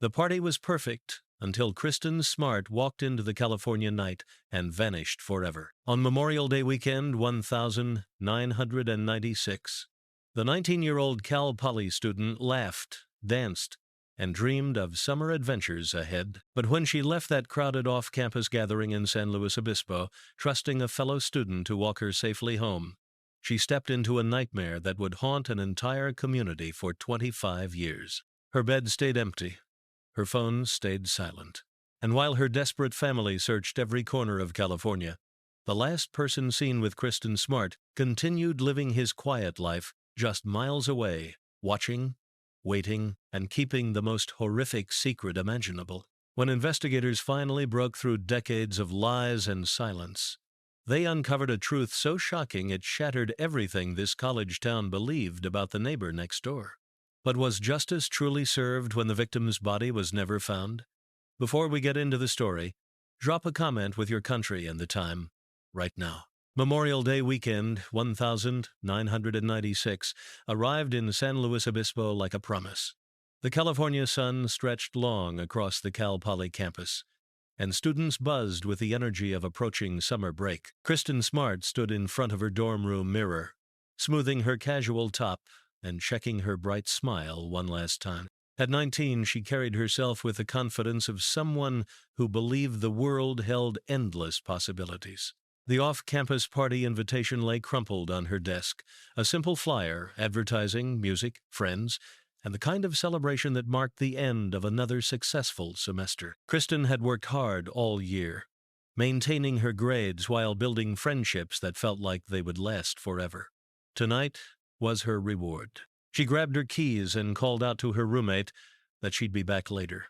The party was perfect until Kristen Smart walked into the California night and vanished forever. On Memorial Day weekend 1996, the 19-year-old Cal Poly student laughed, danced, and dreamed of summer adventures ahead. But when she left that crowded off-campus gathering in San Luis Obispo, trusting a fellow student to walk her safely home, she stepped into a nightmare that would haunt an entire community for 25 years. Her bed stayed empty. Her phone stayed silent. And while her desperate family searched every corner of California, the last person seen with Kristen Smart continued living his quiet life just miles away, watching, waiting, and keeping the most horrific secret imaginable. When investigators finally broke through decades of lies and silence, they uncovered a truth so shocking it shattered everything this college town believed about the neighbor next door. But was justice truly served when the victim's body was never found? Before we get into the story, drop a comment with your country and the time right now. Memorial Day weekend 1996 arrived in San Luis Obispo like a promise. The California sun stretched long across the Cal Poly campus, and students buzzed with the energy of approaching summer break. Kristen Smart stood in front of her dorm room mirror, smoothing her casual top and checking her bright smile one last time. At 19, she carried herself with the confidence of someone who believed the world held endless possibilities. The off-campus party invitation lay crumpled on her desk, a simple flyer advertising music, friends, and the kind of celebration that marked the end of another successful semester. Kristen had worked hard all year, maintaining her grades while building friendships that felt like they would last forever. Tonight was her reward. She grabbed her keys and called out to her roommate that she'd be back later.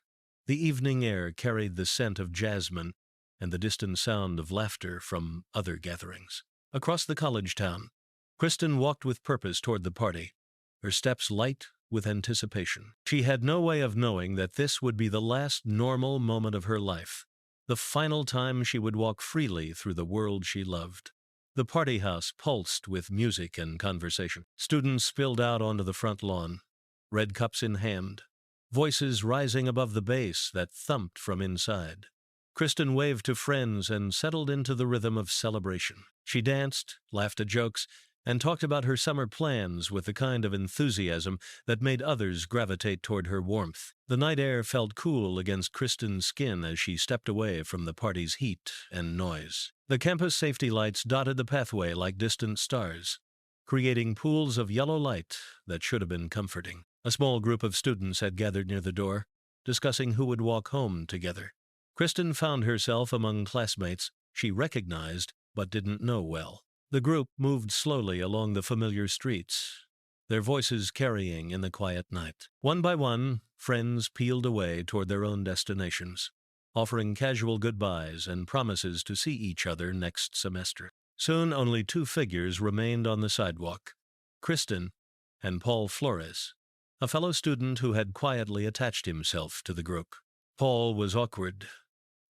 The evening air carried the scent of jasmine and the distant sound of laughter from other gatherings. Across the college town, Kristen walked with purpose toward the party, her steps light with anticipation. She had no way of knowing that this would be the last normal moment of her life, the final time she would walk freely through the world she loved. The party house pulsed with music and conversation. Students spilled out onto the front lawn, red cups in hand, voices rising above the bass that thumped from inside. Kristen waved to friends and settled into the rhythm of celebration. She danced, laughed at jokes, and talked about her summer plans with the kind of enthusiasm that made others gravitate toward her warmth. The night air felt cool against Kristen's skin as she stepped away from the party's heat and noise. The campus safety lights dotted the pathway like distant stars, creating pools of yellow light that should have been comforting. A small group of students had gathered near the door, discussing who would walk home together. Kristen found herself among classmates she recognized but didn't know well. The group moved slowly along the familiar streets, their voices carrying in the quiet night. One by one, friends peeled away toward their own destinations, offering casual goodbyes and promises to see each other next semester. Soon only two figures remained on the sidewalk, Kristen and Paul Flores, a fellow student who had quietly attached himself to the group. Paul was awkward,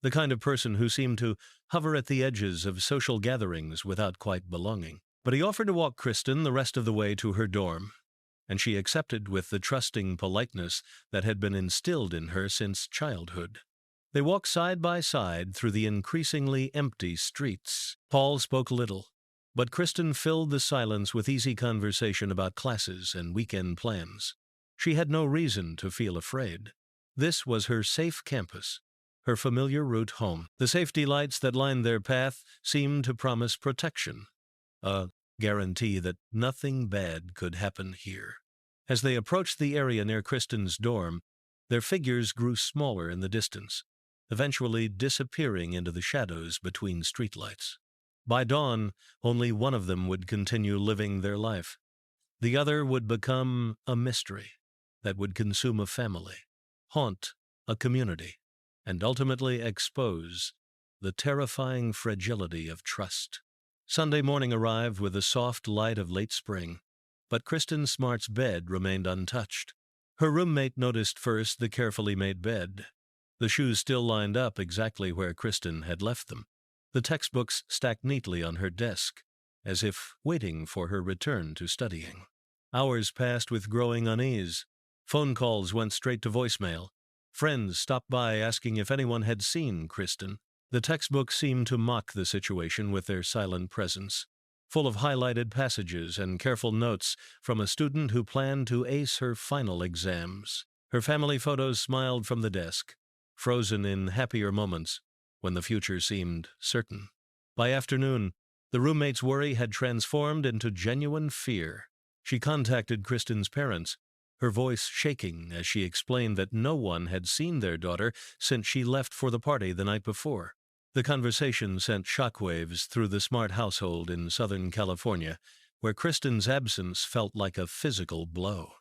the kind of person who seemed to hover at the edges of social gatherings without quite belonging. But he offered to walk Kristen the rest of the way to her dorm, and she accepted with the trusting politeness that had been instilled in her since childhood. They walked side by side through the increasingly empty streets. Paul spoke little, but Kristen filled the silence with easy conversation about classes and weekend plans. She had no reason to feel afraid. This was her safe campus, her familiar route home. The safety lights that lined their path seemed to promise protection, a guarantee that nothing bad could happen here. As they approached the area near Kristen's dorm, their figures grew smaller in the distance, eventually disappearing into the shadows between streetlights. By dawn, only one of them would continue living their life. The other would become a mystery that would consume a family, haunt a community, and ultimately expose the terrifying fragility of trust. Sunday morning arrived with the soft light of late spring, but Kristen Smart's bed remained untouched. Her roommate noticed first the carefully made bed, the shoes still lined up exactly where Kristen had left them, the textbooks stacked neatly on her desk, as if waiting for her return to studying. Hours passed with growing unease. Phone calls went straight to voicemail, Friends stopped by asking if anyone had seen Kristen. The textbooks seemed to mock the situation with their silent presence, full of highlighted passages and careful notes from a student who planned to ace her final exams. Her family photos smiled from the desk, frozen in happier moments when the future seemed certain. By afternoon, the roommate's worry had transformed into genuine fear. She contacted Kristen's parents, her voice shaking as she explained that no one had seen their daughter since she left for the party the night before. The conversation sent shockwaves through the Smart household in Southern California, where Kristen's absence felt like a physical blow.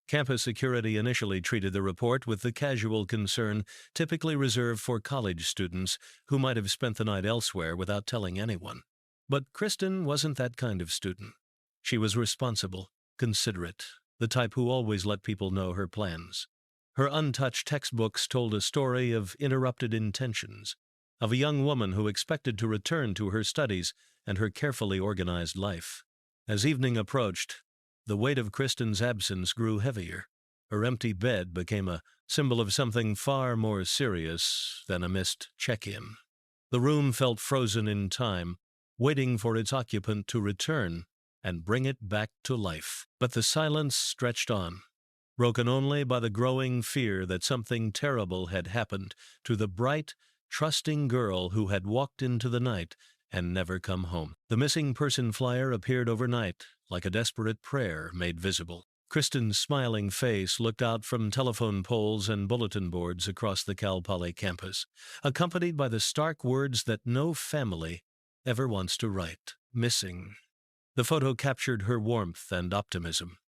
Campus security initially treated the report with the casual concern typically reserved for college students who might have spent the night elsewhere without telling anyone. But Kristen wasn't that kind of student. She was responsible, considerate, the type who always let people know her plans. Her untouched textbooks told a story of interrupted intentions, of a young woman who expected to return to her studies and her carefully organized life. As evening approached, the weight of Kristen's absence grew heavier. Her empty bed became a symbol of something far more serious than a missed check-in. The room felt frozen in time, waiting for its occupant to return and bring it back to life. But the silence stretched on, broken only by the growing fear that something terrible had happened to the bright, trusting girl who had walked into the night and never come home. The missing person flyer appeared overnight, like a desperate prayer made visible. Kristen's smiling face looked out from telephone poles and bulletin boards across the Cal Poly campus, accompanied by the stark words that no family ever wants to write: missing. The photo captured her warmth and optimism,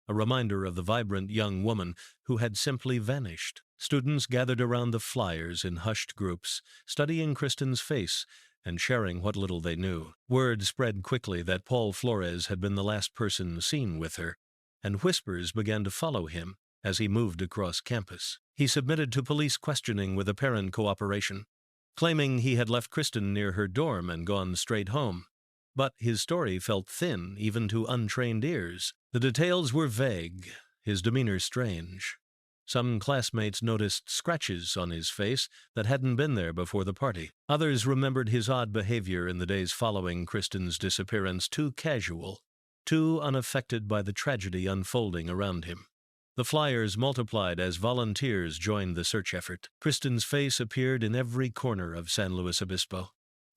a reminder of the vibrant young woman who had simply vanished. Students gathered around the flyers in hushed groups, studying Kristen's face and sharing what little they knew. Word spread quickly that Paul Flores had been the last person seen with her, and whispers began to follow him as he moved across campus. He submitted to police questioning with apparent cooperation, claiming he had left Kristen near her dorm and gone straight home. But his story felt thin even to untrained ears. The details were vague, his demeanor strange. Some classmates noticed scratches on his face that hadn't been there before the party. Others remembered his odd behavior in the days following Kristen's disappearance, too casual, too unaffected by the tragedy unfolding around him. The flyers multiplied as volunteers joined the search effort. Kristen's face appeared in every corner of San Luis Obispo,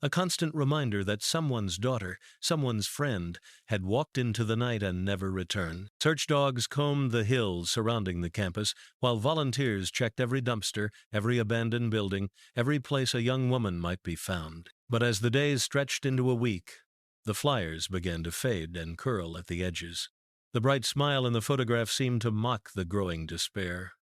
a constant reminder that someone's daughter, someone's friend, had walked into the night and never returned. Search dogs combed the hills surrounding the campus, while volunteers checked every dumpster, every abandoned building, every place a young woman might be found. But as the days stretched into a week, the flyers began to fade and curl at the edges. The bright smile in the photograph seemed to mock the growing despair.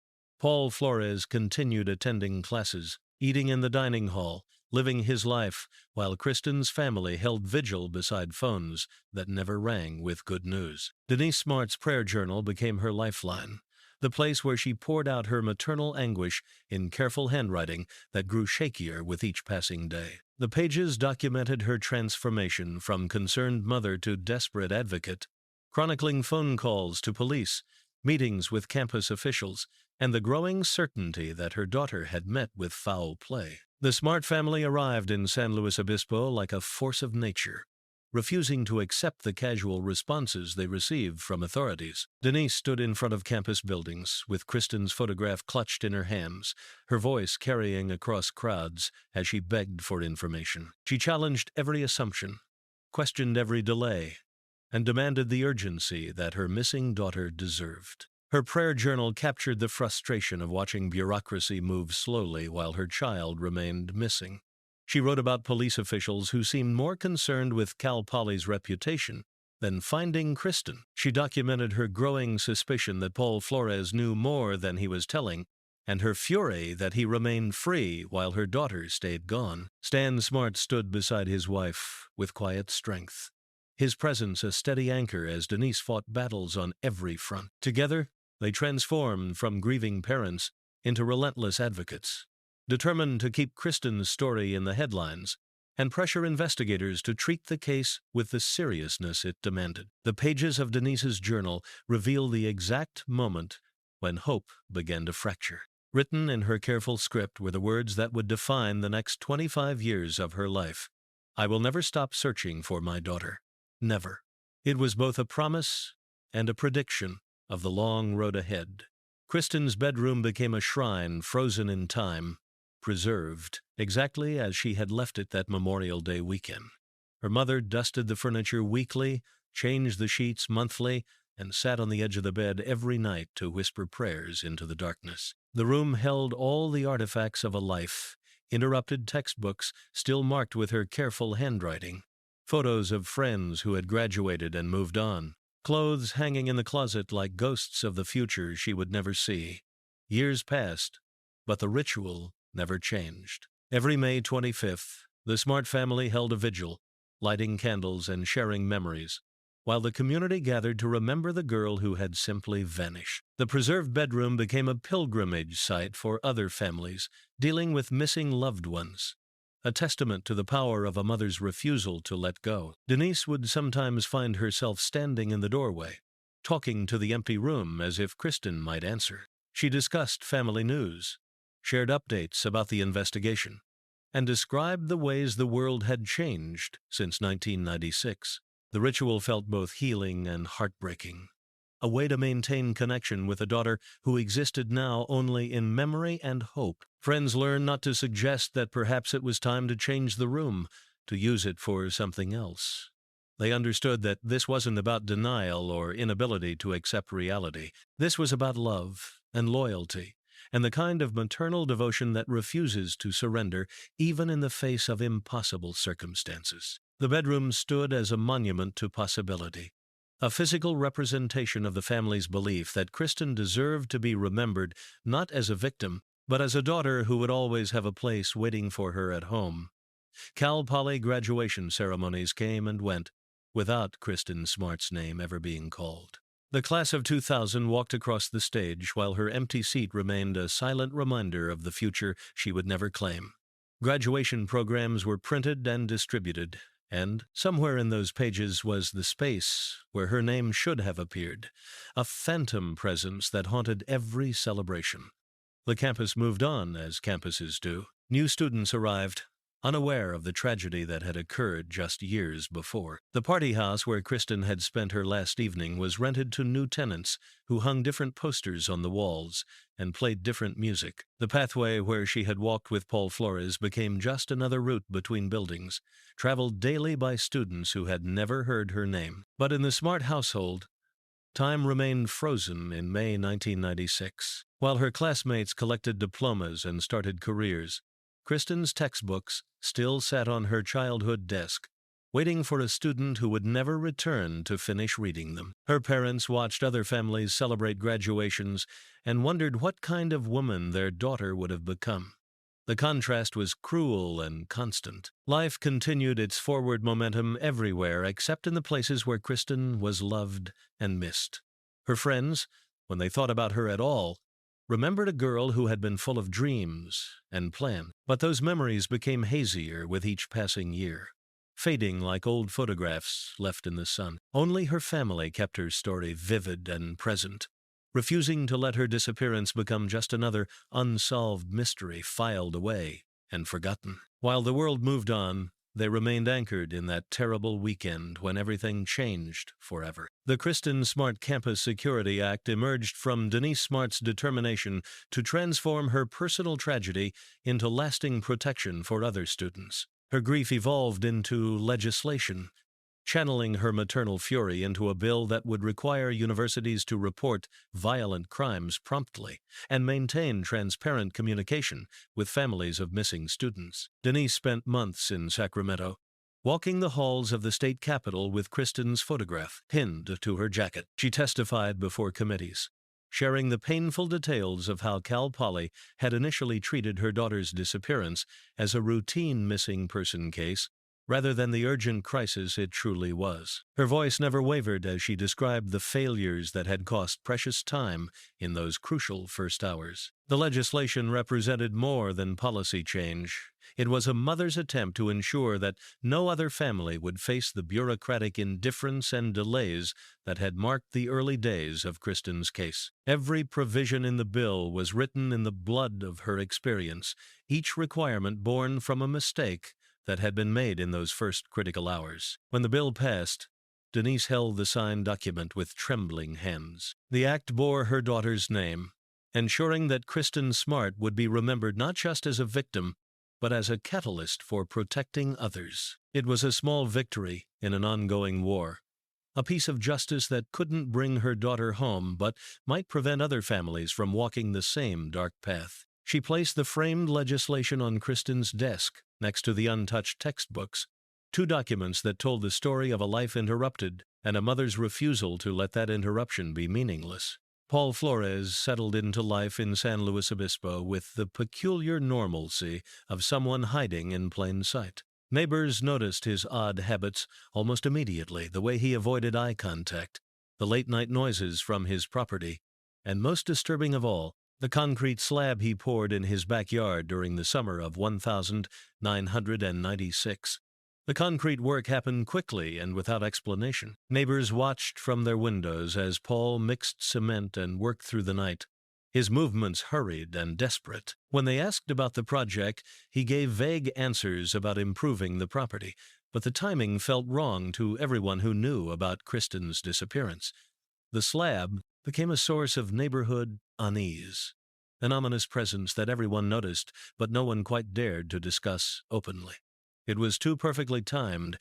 Paul Flores continued attending classes, eating in the dining hall, living his life, while Kristen's family held vigil beside phones that never rang with good news. Denise Smart's prayer journal became her lifeline, the place where she poured out her maternal anguish in careful handwriting that grew shakier with each passing day. The pages documented her transformation from concerned mother to desperate advocate, chronicling phone calls to police, meetings with campus officials, and the growing certainty that her daughter had met with foul play. The Smart family arrived in San Luis Obispo like a force of nature, refusing to accept the casual responses they received from authorities. Denise stood in front of campus buildings, with Kristen's photograph clutched in her hands, her voice carrying across crowds as she begged for information. She challenged every assumption, questioned every delay, and demanded the urgency that her missing daughter deserved. Her prayer journal captured the frustration of watching bureaucracy move slowly while her child remained missing. She wrote about police officials who seemed more concerned with Cal Poly's reputation than finding Kristen. She documented her growing suspicion that Paul Flores knew more than he was telling, and her fury that he remained free while her daughter stayed gone. Stan Smart stood beside his wife with quiet strength, his presence a steady anchor as Denise fought battles on every front. Together, they transformed from grieving parents into relentless advocates, determined to keep Kristen's story in the headlines and pressure investigators to treat the case with the seriousness it demanded. The pages of Denise's journal reveal the exact moment when hope began to fracture. Written in her careful script were the words that would define the next 25 years of her life. I will never stop searching for my daughter. Never. It was both a promise and a prediction of the long road ahead. Kristen's bedroom became a shrine frozen in time, preserved, exactly as she had left it that Memorial Day weekend. Her mother dusted the furniture weekly, changed the sheets monthly, and sat on the edge of the bed every night to whisper prayers into the darkness. The room held all the artifacts of a life, interrupted textbooks still marked with her careful handwriting, photos of friends who had graduated and moved on, clothes hanging in the closet like ghosts of the future she would never see. Years passed, but the ritual never changed. Every May 25th, the Smart family held a vigil, lighting candles and sharing memories, while the community gathered to remember the girl who had simply vanished. The preserved bedroom became a pilgrimage site for other families dealing with missing loved ones, a testament to the power of a mother's refusal to let go. Denise would sometimes find herself standing in the doorway, talking to the empty room as if Kristen might answer. She discussed family news, shared updates about the investigation, and described the ways the world had changed since 1996. The ritual felt both healing and heartbreaking, a way to maintain connection with a daughter who existed now only in memory and hope. Friends learned not to suggest that perhaps it was time to change the room, to use it for something else. They understood that this wasn't about denial or inability to accept reality. This was about love and loyalty, and the kind of maternal devotion that refuses to surrender even in the face of impossible circumstances. The bedroom stood as a monument to possibility, a physical representation of the family's belief that Kristen deserved to be remembered not as a victim, but as a daughter who would always have a place waiting for her at home. Cal Poly graduation ceremonies came and went, without Kristen Smart's name ever being called. The class of 2000 walked across the stage while her empty seat remained a silent reminder of the future she would never claim. Graduation programs were printed and distributed, and somewhere in those pages was the space where her name should have appeared, a phantom presence that haunted every celebration. The campus moved on, as campuses do. New students arrived, unaware of the tragedy that had occurred just years before. The party house where Kristen had spent her last evening was rented to new tenants who hung different posters on the walls and played different music. The pathway where she had walked with Paul Flores became just another route between buildings, traveled daily by students who had never heard her name. But in the Smart household, time remained frozen in May 1996. While her classmates collected diplomas and started careers, Kristen's textbooks still sat on her childhood desk, waiting for a student who would never return to finish reading them. Her parents watched other families celebrate graduations and wondered what kind of woman their daughter would have become. The contrast was cruel and constant. Life continued its forward momentum everywhere except in the places where Kristen was loved and missed. Her friends, when they thought about her at all, remembered a girl who had been full of dreams and plans, but those memories became hazier with each passing year, fading like old photographs left in the sun. Only her family kept her story vivid and present, refusing to let her disappearance become just another unsolved mystery filed away and forgotten. While the world moved on, they remained anchored in that terrible weekend when everything changed forever. The Kristen Smart Campus Security Act emerged from Denise Smart's determination to transform her personal tragedy into lasting protection for other students. Her grief evolved into legislation, channeling her maternal fury into a bill that would require universities to report violent crimes promptly and maintain transparent communication with families of missing students. Denise spent months in Sacramento, walking the halls of the state capitol with Kristen's photograph pinned to her jacket. She testified before committees, sharing the painful details of how Cal Poly had initially treated her daughter's disappearance as a routine missing person case rather than the urgent crisis it truly was. Her voice never wavered as she described the failures that had cost precious time in those crucial first hours. The legislation represented more than policy change. It was a mother's attempt to ensure that no other family would face the bureaucratic indifference and delays that had marked the early days of Kristen's case. Every provision in the bill was written in the blood of her experience, each requirement born from a mistake that had been made in those first critical hours. When the bill passed, Denise held the signed document with trembling hands. The act bore her daughter's name, ensuring that Kristen Smart would be remembered not just as a victim, but as a catalyst for protecting others. It was a small victory in an ongoing war, a piece of justice that couldn't bring her daughter home, but might prevent other families from walking the same dark path. She placed the framed legislation on Kristen's desk, next to the untouched textbooks, two documents that told the story of a life interrupted and a mother's refusal to let that interruption be meaningless. Paul Flores settled into life in San Luis Obispo with the peculiar normalcy of someone hiding in plain sight. Neighbors noticed his odd habits almost immediately, the way he avoided eye contact, the late-night noises from his property, and most disturbing of all, the concrete slab he poured in his backyard during the summer of 1996. The concrete work happened quickly and without explanation. Neighbors watched from their windows as Paul mixed cement and worked through the night, his movements hurried and desperate. When they asked about the project, he gave vague answers about improving the property, but the timing felt wrong to everyone who knew about Kristen's disappearance. The slab became a source of neighborhood unease, an ominous presence that everyone noticed, but no one quite dared to discuss openly. It was too perfectly timed,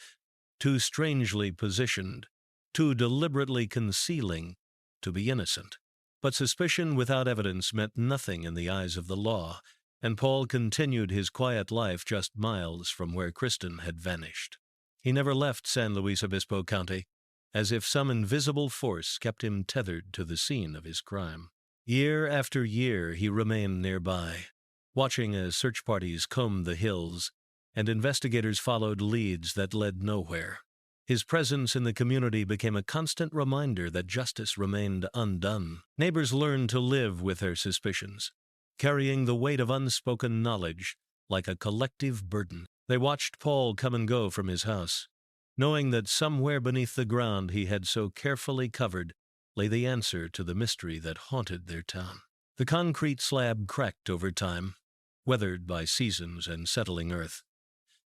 too strangely positioned, too deliberately concealing to be innocent. But suspicion without evidence meant nothing in the eyes of the law, and Paul continued his quiet life just miles from where Kristen had vanished. He never left San Luis Obispo County, as if some invisible force kept him tethered to the scene of his crime. Year after year he remained nearby, watching as search parties combed the hills, and investigators followed leads that led nowhere. His presence in the community became a constant reminder that justice remained undone. Neighbors learned to live with their suspicions, carrying the weight of unspoken knowledge like a collective burden. They watched Paul come and go from his house, knowing that somewhere beneath the ground he had so carefully covered lay the answer to the mystery that haunted their town. The concrete slab cracked over time, weathered by seasons and settling earth,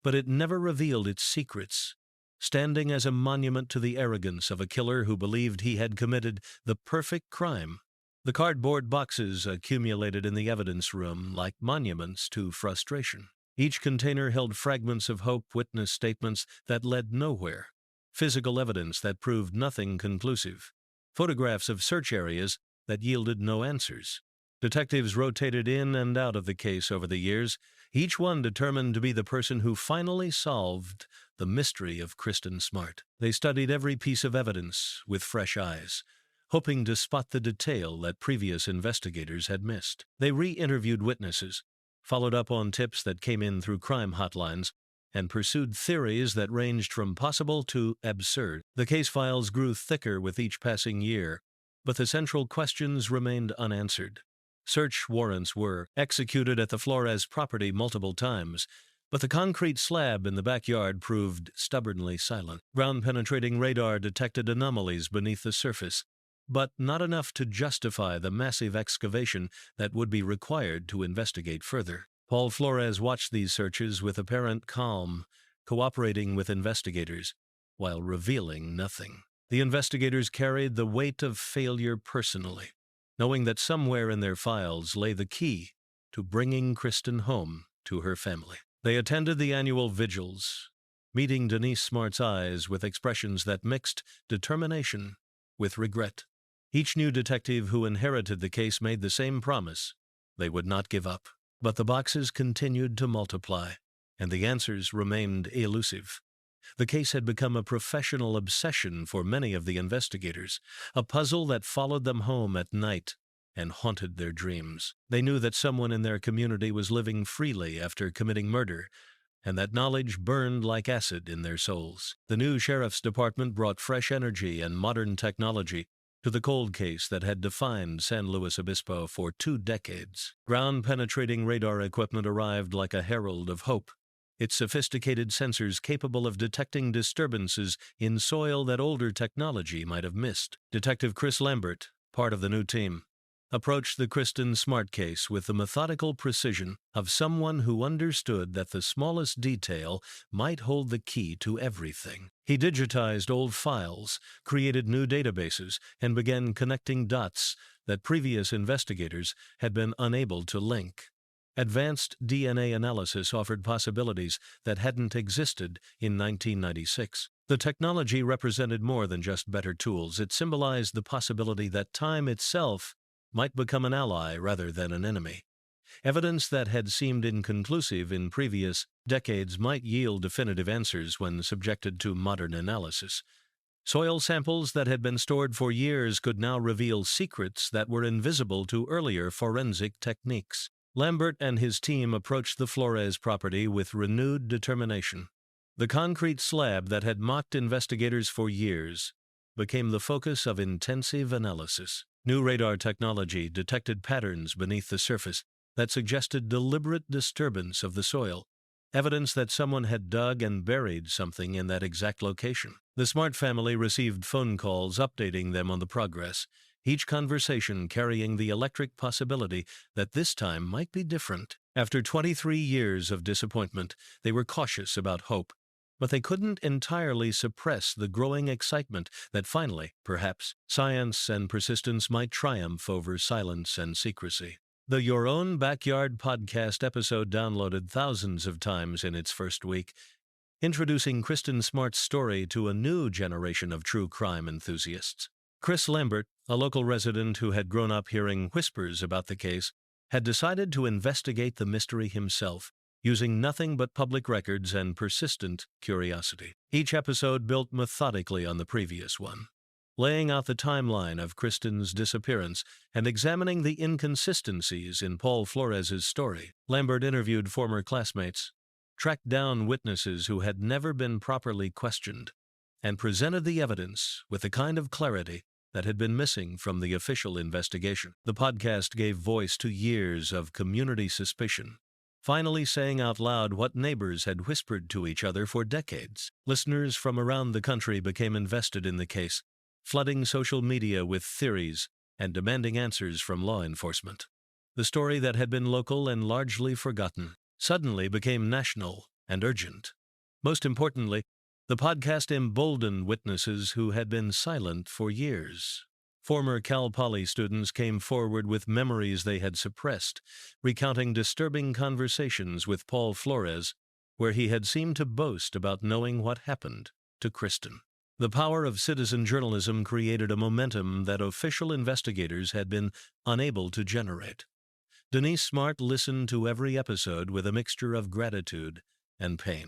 but it never revealed its secrets, standing as a monument to the arrogance of a killer who believed he had committed the perfect crime. The cardboard boxes accumulated in the evidence room like monuments to frustration. Each container held fragments of hope, witness statements that led nowhere, physical evidence that proved nothing conclusive, photographs of search areas that yielded no answers. Detectives rotated in and out of the case over the years, each one determined to be the person who finally solved the mystery of Kristen Smart. They studied every piece of evidence with fresh eyes, hoping to spot the detail that previous investigators had missed. They re-interviewed witnesses, followed up on tips that came in through crime hotlines, and pursued theories that ranged from possible to absurd. The case files grew thicker with each passing year, but the central questions remained unanswered. Search warrants were executed at the Flores property multiple times, but the concrete slab in the backyard proved stubbornly silent. Ground-penetrating radar detected anomalies beneath the surface, but not enough to justify the massive excavation that would be required to investigate further. Paul Flores watched these searches with apparent calm, cooperating with investigators, while revealing nothing. The investigators carried the weight of failure personally, knowing that somewhere in their files lay the key to bringing Kristen home to her family. They attended the annual vigils, meeting Denise Smart's eyes with expressions that mixed determination with regret. Each new detective who inherited the case made the same promise: they would not give up. But the boxes continued to multiply, and the answers remained elusive. The case had become a professional obsession for many of the investigators, a puzzle that followed them home at night and haunted their dreams. They knew that someone in their community was living freely after committing murder, and that knowledge burned like acid in their souls. The new sheriff's department brought fresh energy and modern technology, to the cold case that had defined San Luis Obispo for 2 decades. Ground-penetrating radar equipment arrived like a herald of hope, its sophisticated sensors capable of detecting disturbances in soil that older technology might have missed. Detective Chris Lambert, part of the new team, approached the Kristen Smart case with the methodical precision of someone who understood that the smallest detail might hold the key to everything. He digitized old files, created new databases, and began connecting dots that previous investigators had been unable to link. Advanced DNA analysis offered possibilities that hadn't existed in 1996. The technology represented more than just better tools. It symbolized the possibility that time itself might become an ally rather than an enemy. Evidence that had seemed inconclusive in previous decades might yield definitive answers when subjected to modern analysis. Soil samples that had been stored for years could now reveal secrets that were invisible to earlier forensic techniques. Lambert and his team approached the Flores property with renewed determination. The concrete slab that had mocked investigators for years became the focus of intensive analysis. New radar technology detected patterns beneath the surface that suggested deliberate disturbance of the soil, evidence that someone had dug and buried something in that exact location. The Smart family received phone calls updating them on the progress, each conversation carrying the electric possibility that this time might be different. After 23 years of disappointment, they were cautious about hope, but they couldn't entirely suppress the growing excitement that finally, perhaps, science and persistence might triumph over silence and secrecy. The Your Own Backyard podcast episode downloaded thousands of times in its first week, introducing Kristen Smart's story to a new generation of true crime enthusiasts. Chris Lambert, a local resident who had grown up hearing whispers about the case, had decided to investigate the mystery himself, using nothing but public records and persistent curiosity. Each episode built methodically on the previous one, laying out the timeline of Kristen's disappearance and examining the inconsistencies in Paul Flores's story. Lambert interviewed former classmates, tracked down witnesses who had never been properly questioned, and presented the evidence with the kind of clarity that had been missing from the official investigation. The podcast gave voice to years of community suspicion, finally saying out loud what neighbors had whispered to each other for decades. Listeners from around the country became invested in the case, flooding social media with theories and demanding answers from law enforcement. The story that had been local and largely forgotten suddenly became national and urgent. Most importantly, the podcast emboldened witnesses who had been silent for years. Former Cal Poly students came forward with memories they had suppressed, recounting disturbing conversations with Paul Flores, where he had seemed to boast about knowing what happened to Kristen. The power of citizen journalism created a momentum that official investigators had been unable to generate. Denise Smart listened to every episode with a mixture of gratitude and pain.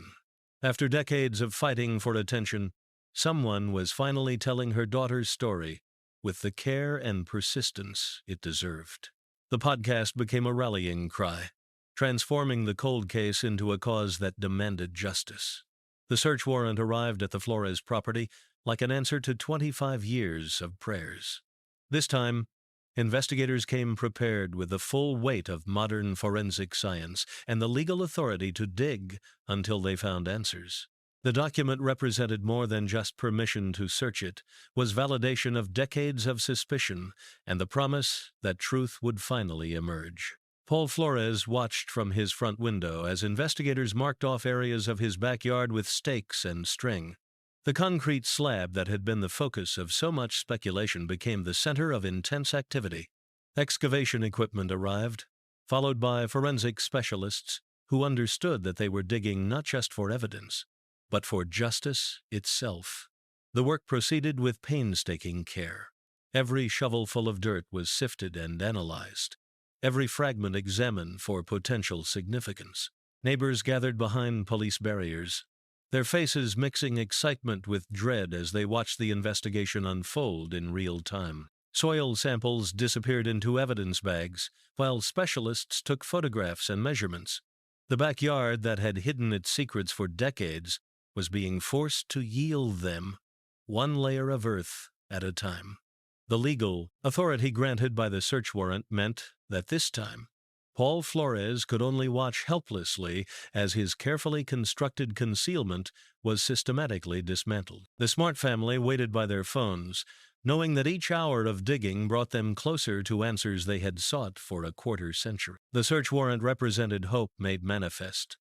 After decades of fighting for attention, someone was finally telling her daughter's story with the care and persistence it deserved. The podcast became a rallying cry, transforming the cold case into a cause that demanded justice. The search warrant arrived at the Flores property like an answer to 25 years of prayers. This time, investigators came prepared with the full weight of modern forensic science and the legal authority to dig until they found answers. The document represented more than just permission to search it, was validation of decades of suspicion and the promise that truth would finally emerge. Paul Flores watched from his front window as investigators marked off areas of his backyard with stakes and string. The concrete slab that had been the focus of so much speculation became the center of intense activity. Excavation equipment arrived, followed by forensic specialists who understood that they were digging not just for evidence, but for justice itself. The work proceeded with painstaking care. Every shovelful of dirt was sifted and analyzed, every fragment examined for potential significance. Neighbors gathered behind police barriers, their faces mixing excitement with dread as they watched the investigation unfold in real time. Soil samples disappeared into evidence bags, while specialists took photographs and measurements. The backyard that had hidden its secrets for decades was being forced to yield them, one layer of earth at a time. The legal authority granted by the search warrant meant that this time, Paul Flores could only watch helplessly as his carefully constructed concealment was systematically dismantled. The Smart family waited by their phones, knowing that each hour of digging brought them closer to answers they had sought for a quarter century. The search warrant represented hope made manifest,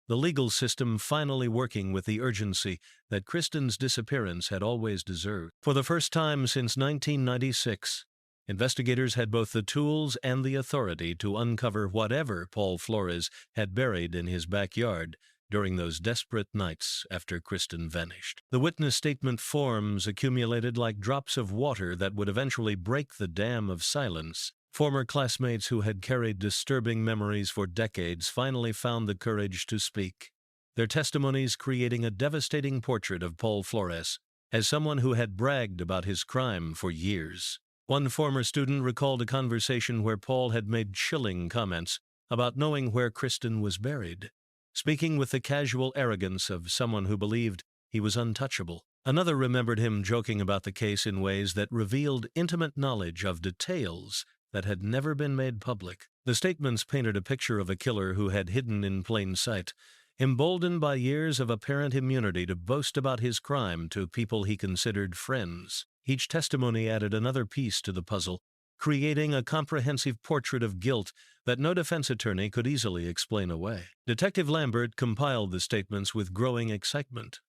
the legal system finally working with the urgency that Kristen's disappearance had always deserved. For the first time since 1996, investigators had both the tools and the authority to uncover whatever Paul Flores had buried in his backyard during those desperate nights after Kristen vanished. The witness statement forms accumulated like drops of water that would eventually break the dam of silence. Former classmates who had carried disturbing memories for decades finally found the courage to speak, their testimonies creating a devastating portrait of Paul Flores as someone who had bragged about his crime for years. One former student recalled a conversation where Paul had made chilling comments about knowing where Kristen was buried, speaking with the casual arrogance of someone who believed he was untouchable. Another remembered him joking about the case in ways that revealed intimate knowledge of details that had never been made public. The statements painted a picture of a killer who had hidden in plain sight, emboldened by years of apparent immunity to boast about his crime to people he considered friends. Each testimony added another piece to the puzzle, creating a comprehensive portrait of guilt that no defense attorney could easily explain away. Detective Lambert compiled the statements with growing excitement,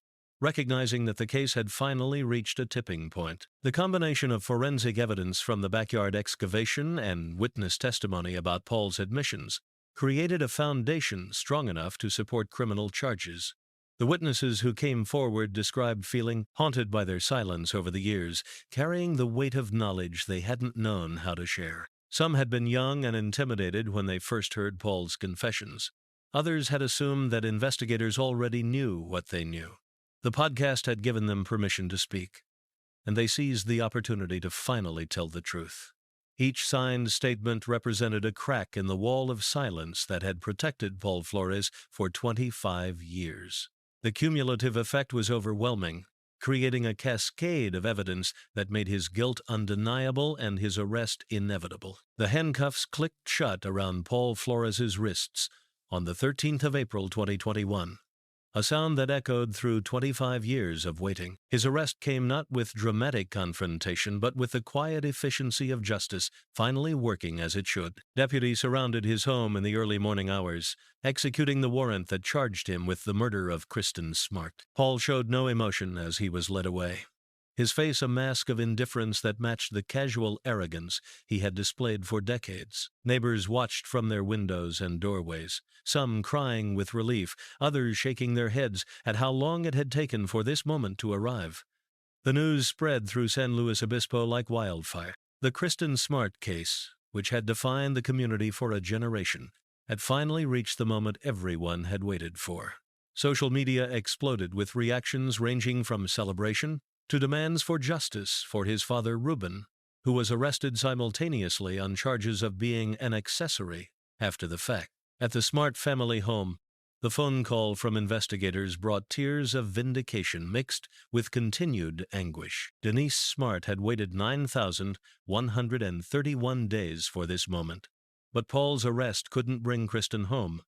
recognizing that the case had finally reached a tipping point. The combination of forensic evidence from the backyard excavation and witness testimony about Paul's admissions created a foundation strong enough to support criminal charges. The witnesses who came forward described feeling haunted by their silence over the years, carrying the weight of knowledge they hadn't known how to share. Some had been young and intimidated when they first heard Paul's confessions. Others had assumed that investigators already knew what they knew. The podcast had given them permission to speak, and they seized the opportunity to finally tell the truth. Each signed statement represented a crack in the wall of silence that had protected Paul Flores for 25 years. The cumulative effect was overwhelming, creating a cascade of evidence that made his guilt undeniable and his arrest inevitable. The handcuffs clicked shut around Paul Flores's wrists on the 13th of April 2021. A sound that echoed through 25 years of waiting. His arrest came not with dramatic confrontation, but with the quiet efficiency of justice finally working as it should. Deputies surrounded his home in the early morning hours, executing the warrant that charged him with the murder of Kristen Smart. Paul showed no emotion as he was led away, his face a mask of indifference that matched the casual arrogance he had displayed for decades. Neighbors watched from their windows and doorways, some crying with relief, others shaking their heads at how long it had taken for this moment to arrive. The news spread through San Luis Obispo like wildfire. The Kristen Smart case, which had defined the community for a generation, had finally reached the moment everyone had waited for. Social media exploded with reactions ranging from celebration to demands for justice for his father Ruben, who was arrested simultaneously on charges of being an accessory after the fact. At the Smart family home, the phone call from investigators brought tears of vindication mixed with continued anguish. Denise Smart had waited 9,131 days for this moment, but Paul's arrest couldn't bring Kristen home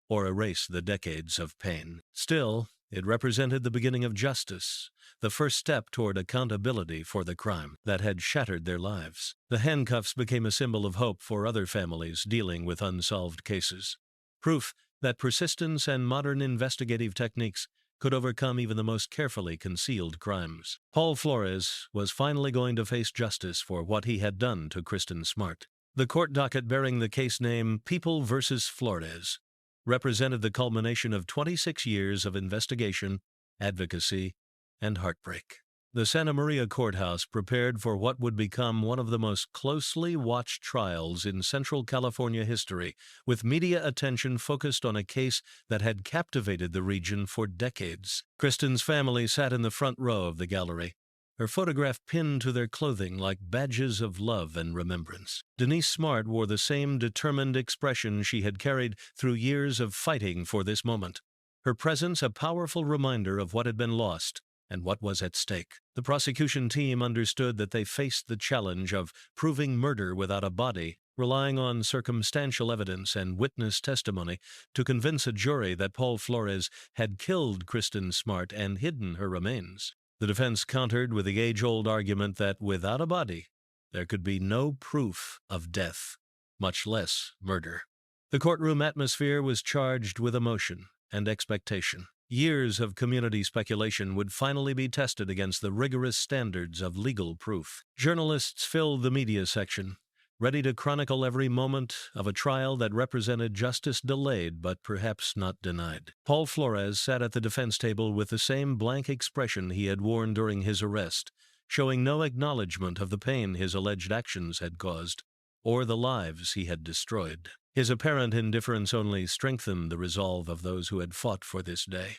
or erase the decades of pain. Still, it represented the beginning of justice, the first step toward accountability for the crime that had shattered their lives. The handcuffs became a symbol of hope for other families dealing with unsolved cases. Proof that persistence and modern investigative techniques could overcome even the most carefully concealed crimes. Paul Flores was finally going to face justice for what he had done to Kristen Smart. The court docket bearing the case name People vs. Flores represented the culmination of 26 years of investigation, advocacy, and heartbreak. The Santa Maria Courthouse prepared for what would become one of the most closely watched trials in Central California history, with media attention focused on a case that had captivated the region for decades. Kristen's family sat in the front row of the gallery, her photograph pinned to their clothing like badges of love and remembrance. Denise Smart wore the same determined expression she had carried through years of fighting for this moment, her presence a powerful reminder of what had been lost and what was at stake. The prosecution team understood that they faced the challenge of proving murder without a body, relying on circumstantial evidence and witness testimony to convince a jury that Paul Flores had killed Kristen Smart and hidden her remains. The defense countered with the age-old argument that without a body, there could be no proof of death, much less murder. The courtroom atmosphere was charged with emotion and expectation. Years of community speculation would finally be tested against the rigorous standards of legal proof. Journalists filled the media section, ready to chronicle every moment of a trial that represented justice delayed but perhaps not denied. Paul Flores sat at the defense table with the same blank expression he had worn during his arrest, showing no acknowledgement of the pain his alleged actions had caused, or the lives he had destroyed. His apparent indifference only strengthened the resolve of those who had fought for this day.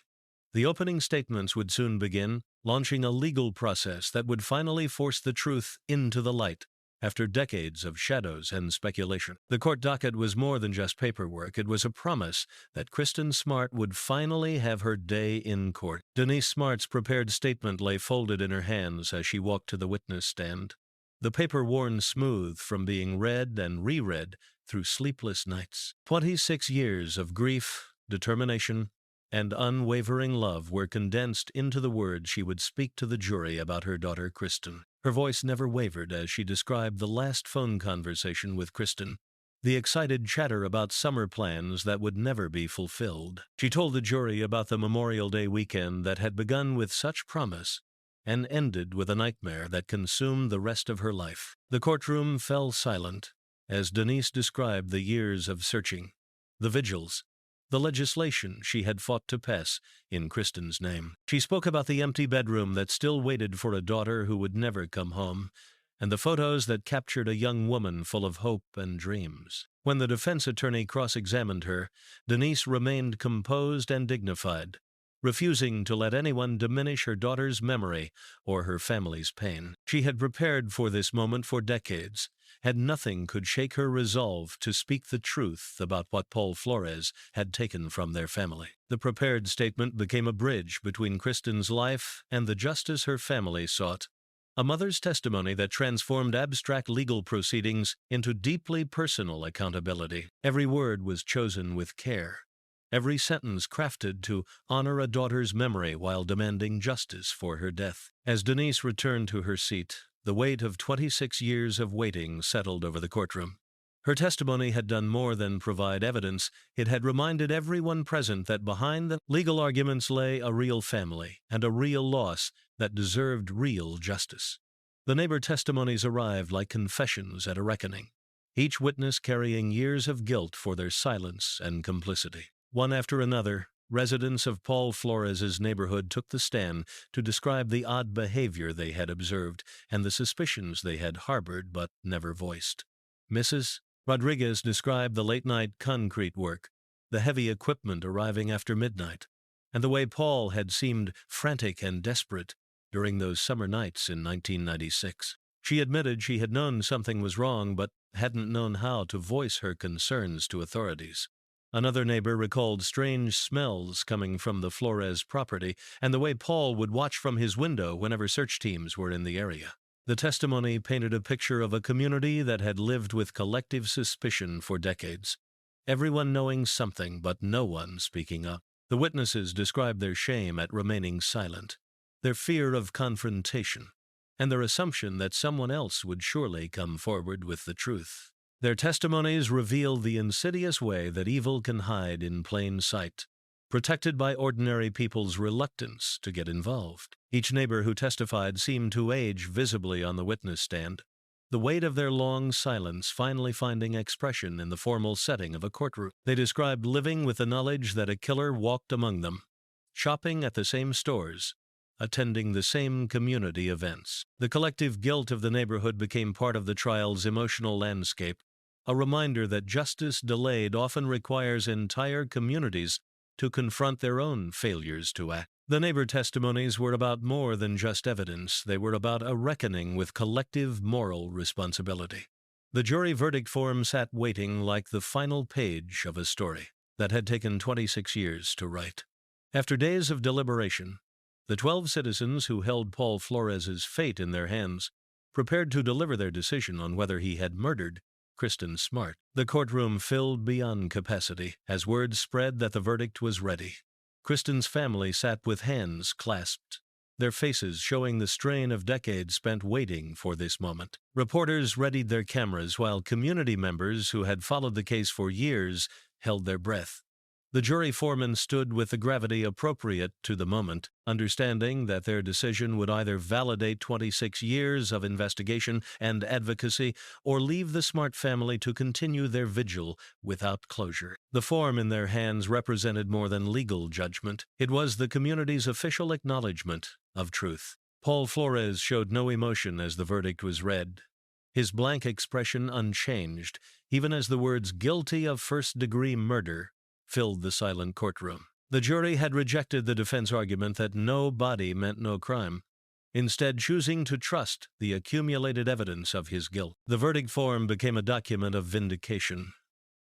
The opening statements would soon begin, launching a legal process that would finally force the truth into the light. After decades of shadows and speculation, the court docket was more than just paperwork. It was a promise that Kristen Smart would finally have her day in court. Denise Smart's prepared statement lay folded in her hands as she walked to the witness stand, the paper worn smooth from being read and reread through sleepless nights. 26 years of grief, determination, and unwavering love were condensed into the words she would speak to the jury about her daughter Kristen. Her voice never wavered as she described the last phone conversation with Kristen, the excited chatter about summer plans that would never be fulfilled. She told the jury about the Memorial Day weekend that had begun with such promise and ended with a nightmare that consumed the rest of her life. The courtroom fell silent as Denise described the years of searching, the vigils, the legislation she had fought to pass in Kristen's name. She spoke about the empty bedroom that still waited for a daughter who would never come home, and the photos that captured a young woman full of hope and dreams. When the defense attorney cross-examined her, Denise remained composed and dignified, refusing to let anyone diminish her daughter's memory or her family's pain. She had prepared for this moment for decades, and nothing could shake her resolve to speak the truth about what Paul Flores had taken from their family. The prepared statement became a bridge between Kristen's life and the justice her family sought, a mother's testimony that transformed abstract legal proceedings into deeply personal accountability. Every word was chosen with care, every sentence crafted to honor a daughter's memory while demanding justice for her death. As Denise returned to her seat, the weight of 26 years of waiting settled over the courtroom. Her testimony had done more than provide evidence. It had reminded everyone present that behind the legal arguments lay a real family and a real loss that deserved real justice. The neighbor testimonies arrived like confessions at a reckoning, each witness carrying years of guilt for their silence and complicity. One after another, residents of Paul Flores's neighborhood took the stand to describe the odd behavior they had observed and the suspicions they had harbored but never voiced. Mrs. Rodriguez described the late-night concrete work, the heavy equipment arriving after midnight, and the way Paul had seemed frantic and desperate during those summer nights in 1996. She admitted she had known something was wrong but hadn't known how to voice her concerns to authorities. Another neighbor recalled strange smells coming from the Flores property and the way Paul would watch from his window whenever search teams were in the area. The testimony painted a picture of a community that had lived with collective suspicion for decades, everyone knowing something but no one speaking up. The witnesses described their shame at remaining silent, their fear of confrontation, and their assumption that someone else would surely come forward with the truth. Their testimonies revealed the insidious way that evil can hide in plain sight, protected by ordinary people's reluctance to get involved. Each neighbor who testified seemed to age visibly on the witness stand, the weight of their long silence finally finding expression in the formal setting of a courtroom. They described living with the knowledge that a killer walked among them, shopping at the same stores, attending the same community events. The collective guilt of the neighborhood became part of the trial's emotional landscape, a reminder that justice delayed often requires entire communities to confront their own failures to act. The neighbor testimonies were about more than just evidence. They were about a reckoning with collective moral responsibility. The jury verdict form sat waiting like the final page of a story that had taken 26 years to write. After days of deliberation, The 12 citizens who held Paul Flores's fate in their hands prepared to deliver their decision on whether he had murdered Kristen Smart. The courtroom filled beyond capacity as word spread that the verdict was ready. Kristen's family sat with hands clasped, their faces showing the strain of decades spent waiting for this moment. Reporters readied their cameras while community members who had followed the case for years held their breath. The jury foreman stood with the gravity appropriate to the moment, understanding that their decision would either validate 26 years of investigation and advocacy or leave the Smart family to continue their vigil without closure. The form in their hands represented more than legal judgment. It was the community's official acknowledgement of truth. Paul Flores showed no emotion as the verdict was read, his blank expression unchanged, even as the words "guilty of first-degree murder" filled the silent courtroom. The jury had rejected the defense argument that no body meant no crime, instead choosing to trust the accumulated evidence of his guilt. The verdict form became a document of vindication,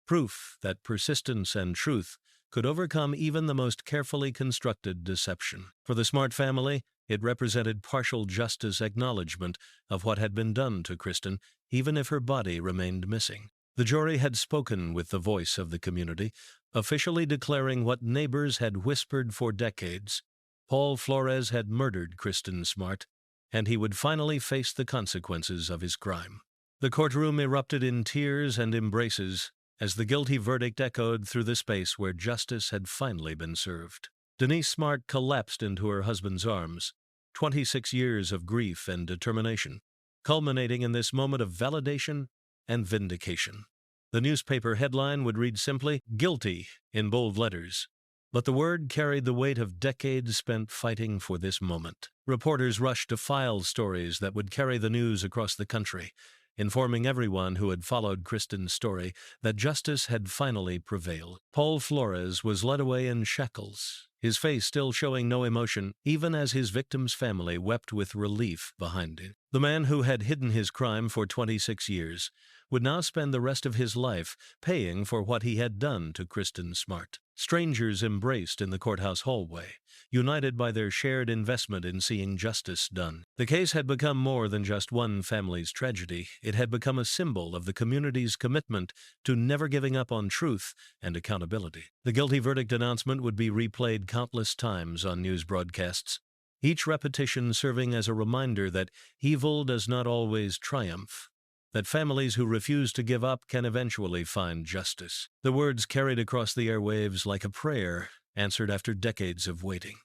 proof that persistence and truth could overcome even the most carefully constructed deception. For the Smart family, it represented partial justice acknowledgement of what had been done to Kristen, even if her body remained missing. The jury had spoken with the voice of the community, officially declaring what neighbors had whispered for decades. Paul Flores had murdered Kristen Smart, and he would finally face the consequences of his crime. The courtroom erupted in tears and embraces as the guilty verdict echoed through the space where justice had finally been served. Denise Smart collapsed into her husband's arms, 26 years of grief and determination, culminating in this moment of validation and vindication. The newspaper headline would read simply, "Guilty," in bold letters, but the word carried the weight of decades spent fighting for this moment. Reporters rushed to file stories that would carry the news across the country, informing everyone who had followed Kristen's story that justice had finally prevailed. Paul Flores was led away in shackles, his face still showing no emotion, even as his victim's family wept with relief behind it. The man who had hidden his crime for 26 years would now spend the rest of his life paying for what he had done to Kristen Smart. Strangers embraced in the courthouse hallway, united by their shared investment in seeing justice done. The case had become more than just one family's tragedy. It had become a symbol of the community's commitment to never giving up on truth and accountability. The guilty verdict announcement would be replayed countless times on news broadcasts, each repetition serving as a reminder that evil does not always triumph, that families who refuse to give up can eventually find justice. The words carried across the airwaves like a prayer, answered after decades of waiting.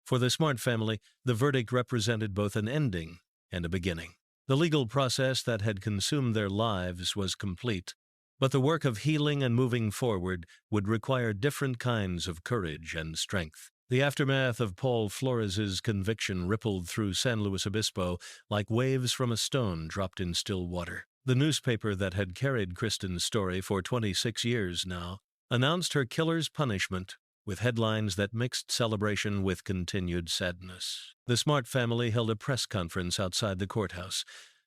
For the Smart family, the verdict represented both an ending and a beginning. The legal process that had consumed their lives was complete, but the work of healing and moving forward would require different kinds of courage and strength. The aftermath of Paul Flores's conviction rippled through San Luis Obispo like waves from a stone dropped in still water. The newspaper that had carried Kristen's story for 26 years now announced her killer's punishment with headlines that mixed celebration with continued sadness. The Smart family held a press conference outside the courthouse,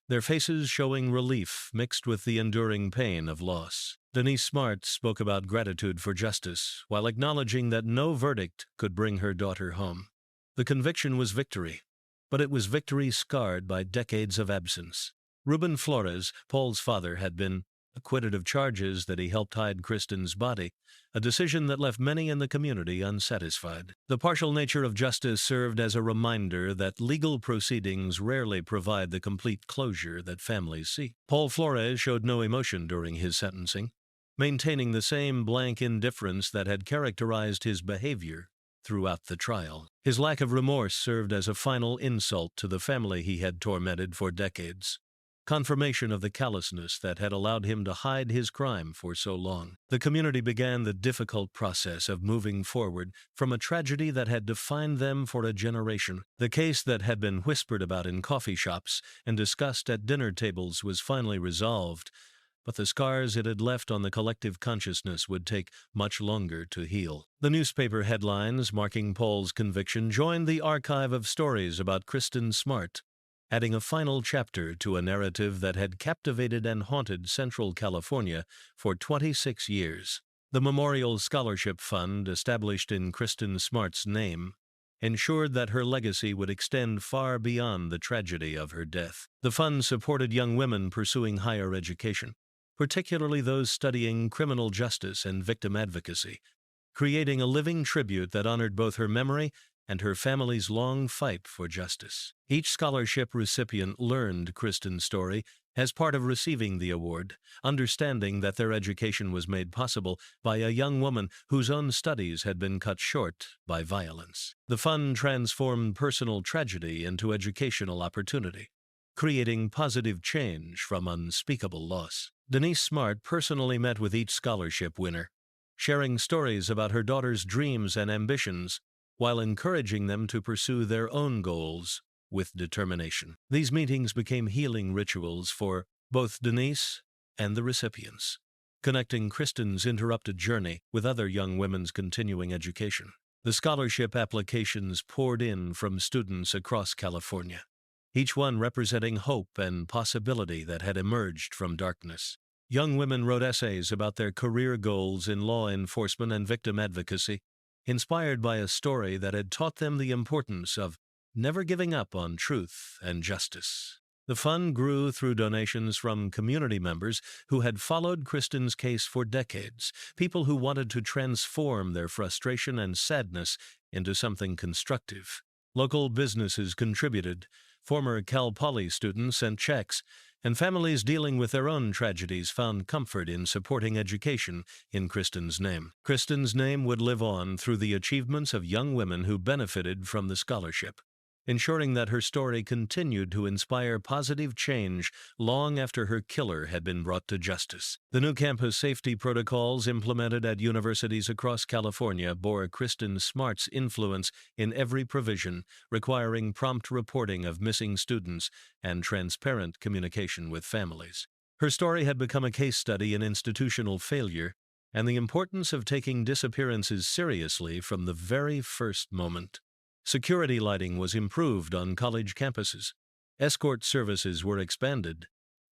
their faces showing relief mixed with the enduring pain of loss. Denise Smart spoke about gratitude for justice while acknowledging that no verdict could bring her daughter home. The conviction was victory, but it was victory scarred by decades of absence. Ruben Flores, Paul's father, had been acquitted of charges that he helped hide Kristen's body, a decision that left many in the community unsatisfied. The partial nature of justice served as a reminder that legal proceedings rarely provide the complete closure that families seek. Paul Flores showed no emotion during his sentencing, maintaining the same blank indifference that had characterized his behavior throughout the trial. His lack of remorse served as a final insult to the family he had tormented for decades, confirmation of the callousness that had allowed him to hide his crime for so long. The community began the difficult process of moving forward from a tragedy that had defined them for a generation. The case that had been whispered about in coffee shops and discussed at dinner tables was finally resolved, but the scars it had left on the collective consciousness would take much longer to heal. The newspaper headlines marking Paul's conviction joined the archive of stories about Kristen Smart, adding a final chapter to a narrative that had captivated and haunted Central California for 26 years. The Memorial Scholarship Fund, established in Kristen Smart's name, ensured that her legacy would extend far beyond the tragedy of her death. The fund supported young women pursuing higher education, particularly those studying criminal justice and victim advocacy, creating a living tribute that honored both her memory and her family's long fight for justice. Each scholarship recipient learned Kristen's story as part of receiving the award, understanding that their education was made possible by a young woman whose own studies had been cut short by violence. The fund transformed personal tragedy into educational opportunity, creating positive change from unspeakable loss. Denise Smart personally met with each scholarship winner, sharing stories about her daughter's dreams and ambitions while encouraging them to pursue their own goals with determination. These meetings became healing rituals for both Denise and the recipients, connecting Kristen's interrupted journey with other young women's continuing education. The scholarship applications poured in from students across California, each one representing hope and possibility that had emerged from darkness. Young women wrote essays about their career goals in law enforcement and victim advocacy, inspired by a story that had taught them the importance of never giving up on truth and justice. The fund grew through donations from community members who had followed Kristen's case for decades, people who wanted to transform their frustration and sadness into something constructive. Local businesses contributed, former Cal Poly students sent checks, and families dealing with their own tragedies found comfort in supporting education in Kristen's name. Kristen's name would live on through the achievements of young women who benefited from the scholarship, ensuring that her story continued to inspire positive change long after her killer had been brought to justice. The new campus safety protocols implemented at universities across California bore Kristen Smart's influence in every provision, requiring prompt reporting of missing students and transparent communication with families. Her story had become a case study in institutional failure and the importance of taking disappearances seriously from the very first moment. Security lighting was improved on college campuses, escort services were expanded,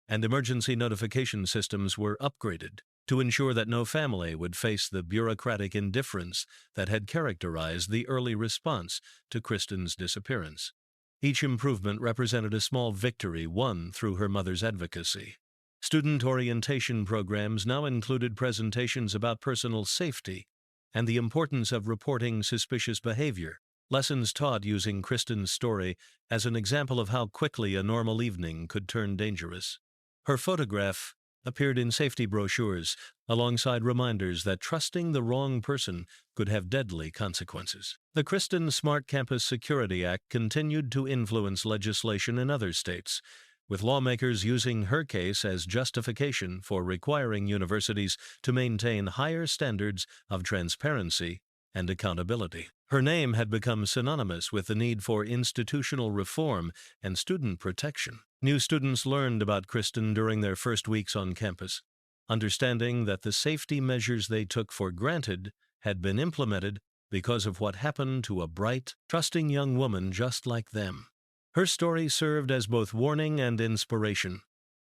and emergency notification systems were upgraded to ensure that no family would face the bureaucratic indifference that had characterized the early response to Kristen's disappearance. Each improvement represented a small victory won through her mother's advocacy. Student orientation programs now included presentations about personal safety and the importance of reporting suspicious behavior, lessons taught using Kristen's story as an example of how quickly a normal evening could turn dangerous. Her photograph appeared in safety brochures alongside reminders that trusting the wrong person could have deadly consequences. The Kristen Smart Campus Security Act continued to influence legislation in other states, with lawmakers using her case as justification for requiring universities to maintain higher standards of transparency and accountability. Her name had become synonymous with the need for institutional reform and student protection. New students learned about Kristen during their first weeks on campus, understanding that the safety measures they took for granted had been implemented because of what happened to a bright, trusting young woman just like them. Her story served as both warning and inspiration,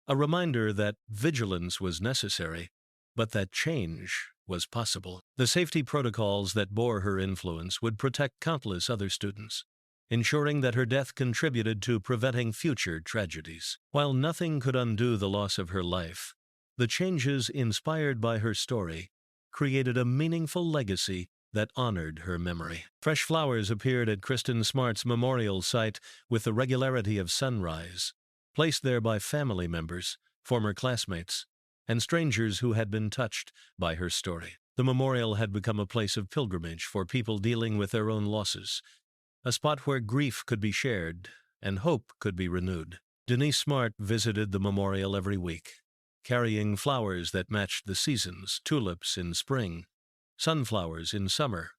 a reminder that vigilance was necessary, but that change was possible. The safety protocols that bore her influence would protect countless other students, ensuring that her death contributed to preventing future tragedies. While nothing could undo the loss of her life, the changes inspired by her story created a meaningful legacy that honored her memory. Fresh flowers appeared at Kristen Smart's memorial site with the regularity of sunrise, placed there by family members, former classmates, and strangers who had been touched by her story. The memorial had become a place of pilgrimage for people dealing with their own losses, a spot where grief could be shared and hope could be renewed. Denise Smart visited the memorial every week, carrying flowers that matched the seasons: tulips in spring, sunflowers in summer,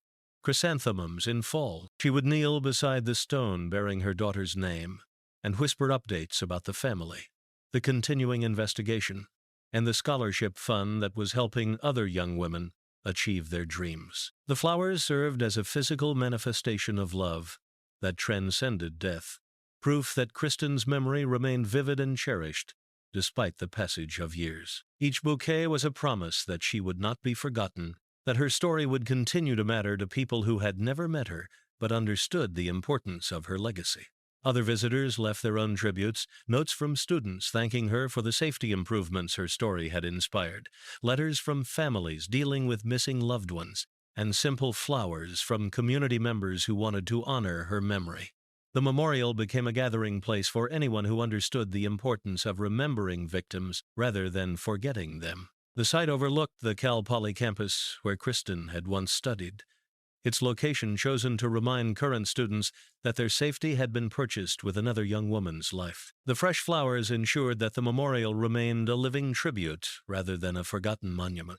chrysanthemums in fall. She would kneel beside the stone bearing her daughter's name and whisper updates about the family, the continuing investigation, and the scholarship fund that was helping other young women achieve their dreams. The flowers served as a physical manifestation of love that transcended death, proof that Kristen's memory remained vivid and cherished despite the passage of years. Each bouquet was a promise that she would not be forgotten, that her story would continue to matter to people who had never met her, but understood the importance of her legacy. Other visitors left their own tributes, notes from students thanking her for the safety improvements her story had inspired, letters from families dealing with missing loved ones, and simple flowers from community members who wanted to honor her memory. The memorial became a gathering place for anyone who understood the importance of remembering victims rather than forgetting them. The site overlooked the Cal Poly campus where Kristen had once studied, its location chosen to remind current students that their safety had been purchased with another young woman's life. The fresh flowers ensured that the memorial remained a living tribute rather than a forgotten monument.